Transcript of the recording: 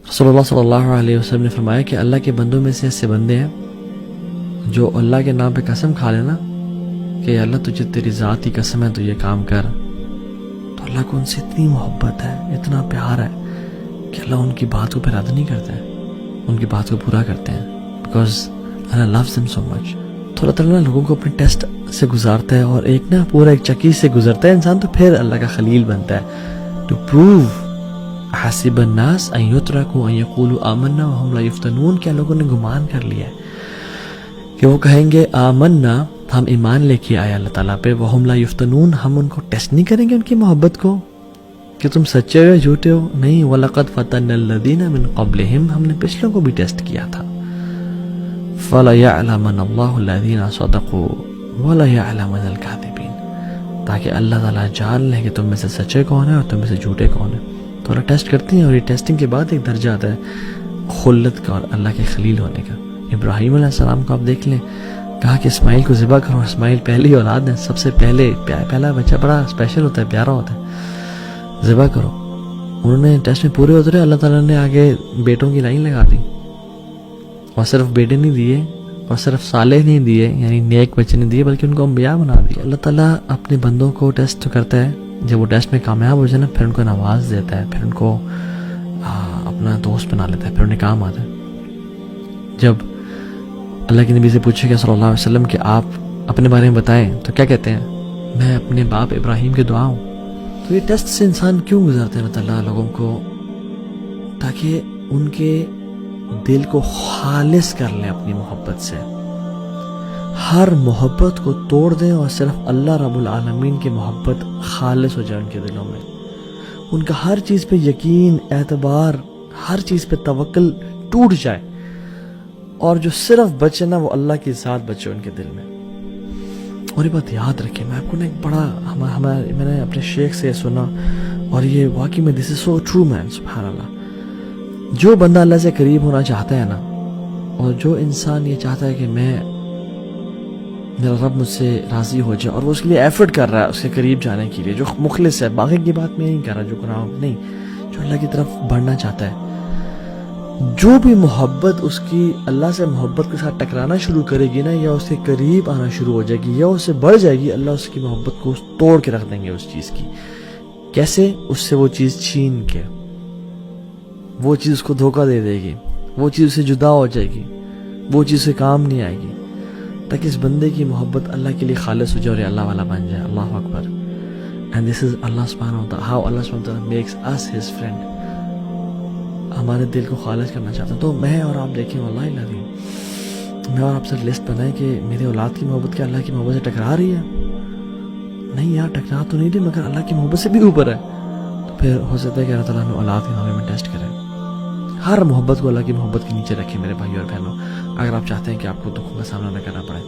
रसूलुल्लाह सल्लल्लाहु अलैहि वसल्लम ने फरमाया कि अल्लाह के बंदों में से ऐसे बंदे हैं जो अल्लाह के नाम पे कसम खा लेना कि अल्लाह तुझे तेरी ज़ात की कसम है तो ये काम कर, तो अल्लाह को उनसे इतनी मोहब्बत है, इतना प्यार है कि अल्लाह उनकी बात को फिर रद्द नहीं करते हैं, उनकी बात को पूरा करते हैं, because Allah loves them so much. तो अल्लाह ताला लोगों को अपने टेस्ट से गुजारता है और एक ना पूरा एक चक्की से गुजरता है इंसान, तो फिर अल्लाह का खलील बनता है। टू प्रूव हसीब अन्नास अन युतरकू अन यक़ूलू आमन्ना व हुम ला युफ्तनून, क्या लोगों ने गुमान कर लिया है कि वो कहेंगे आमन्ना, हम ईमान लेके आए अल्लाह ताला पे, व हुम ला युफ्तनून, हम उनको टेस्ट नहीं करेंगे उनकी मोहब्बत को कि तुम सच्चे हो या झूठे हो। नहीं, वलक़द फ़तन्नल्लज़ीना मिन क़ब्लिहिम, हमने पिछलों को भी टेस्ट किया था। फ़लयअलमन्नल्लाहु अल्लज़ीना सदक़ू वलयअलमन्नल काज़िबीन, ताकि अल्लाह ताला जान ले कि तुम में से सच्चे कौन है और तुम में से झूठे कौन है। तो अल्लाह टेस्ट करती हैं और ये टेस्टिंग के बाद एक दर्जा आता है खुल्लत का और अल्लाह के खलील होने का। इब्राहीम अलैहिस्सलाम को आप देख लें, कहा कि इस्माइल को ज़िबा करो, इस्माइल पहली औलाद है, सबसे पहला बच्चा बड़ा स्पेशल होता है, प्यारा होता है, ज़िबा करो। उन्होंने टेस्ट में पूरे उतरे, अल्लाह ताला ने आगे बेटों की लाइन लगा दी, और सिर्फ बेटे नहीं दिए और सिर्फ सालेह नहीं दिए, यानी नेक बच्चे नहीं दिए, बल्कि उनको अंबिया बना दिया। अल्लाह ताला अपने बंदों को टेस्ट करता है, जब वो टेस्ट में कामयाब हो जाए ना, फिर उनको नवाज देता है, फिर उनको अपना दोस्त बना लेता है, फिर उन्हें काम आता है। जब अल्लाह के नबी से पूछे कि सल्लल्लाहु अलैहि वसल्लम कि आप अपने बारे में बताएं, तो क्या कहते हैं, मैं अपने बाप इब्राहीम के दुआ हूँ। तो ये टेस्ट से इंसान क्यों गुजारते हैं अल्लाह लोगों को, ताकि उनके दिल को खालिस कर लें अपनी मोहब्बत से, हर मोहब्बत को तोड़ दें और सिर्फ अल्लाह रब्बुल आलमीन की मोहब्बत खालिस हो जाए उनके दिलों में। उनका हर चीज़ पे यकीन, एतबार, हर चीज़ पे तवक्कुल टूट जाए, और जो सिर्फ बचे ना वो अल्लाह की ज़ात बचे उनके दिल में। और ये बात याद रखें, मैं आपको ना एक बड़ा मैंने अपने शेख से सुना, और ये वाकई में this is so true man, सुभान अल्लाह। जो बंदा अल्लाह से करीब होना चाहता है ना, और जो इंसान ये चाहता है कि मेरा रब मुझसे राज़ी हो जाए, और वो उसके लिए एफर्ट कर रहा है उसके करीब जाने के लिए, जो मुखलिस है, बाकी की बात मैं नहीं कर रहा, जो गुनाह नहीं, जो अल्लाह की तरफ बढ़ना चाहता है, जो भी मोहब्बत उसकी अल्लाह से मोहब्बत के साथ टकराना शुरू करेगी ना, या उसके करीब आना शुरू हो जाएगी या उससे बढ़ जाएगी, अल्लाह उसकी मोहब्बत को तोड़ के रख देंगे उस चीज़ की। कैसे? उससे वो चीज़ छीन के, वो चीज़ उसको धोखा दे देगी, वो चीज़ उससे जुदा हो जाएगी, वो चीज़ उसे काम नहीं आएगी, ताकि इस बंदे की मोहब्बत अल्लाह के लिए खालिस हो जाए और अल्लाह वाला बन जाए। अल्लाह अकबर। एंड दिस इज अल्लाह सुब्हानहू व तआला, हाउ अल्लाह सुब्हानहू व तआला मेक्स अस हिज फ्रेंड, हमारे दिल को खालिस करना चाहता है। तो मैं और आप देखें, वल्लाहि लाज़िम, मैं और आपसे लिस्ट बनाए कि मेरी औलाद की मोहब्बत क्या अल्लाह की मोहब्बत से टकरा रही है? नहीं यार, टकरा तो नहीं रही, मगर अल्लाह की मोहब्बत से भी ऊपर है। तो फिर हो सकता है कि अल्लाह ताला हमें औलाद के मामले में टेस्ट करे, हर मोहब्बत को अल्लाह की मोहब्बत के नीचे रखे मेरे भाई और बहनों, अगर आप चाहते हैं कि आपको दुखों का सामना न करना पड़े।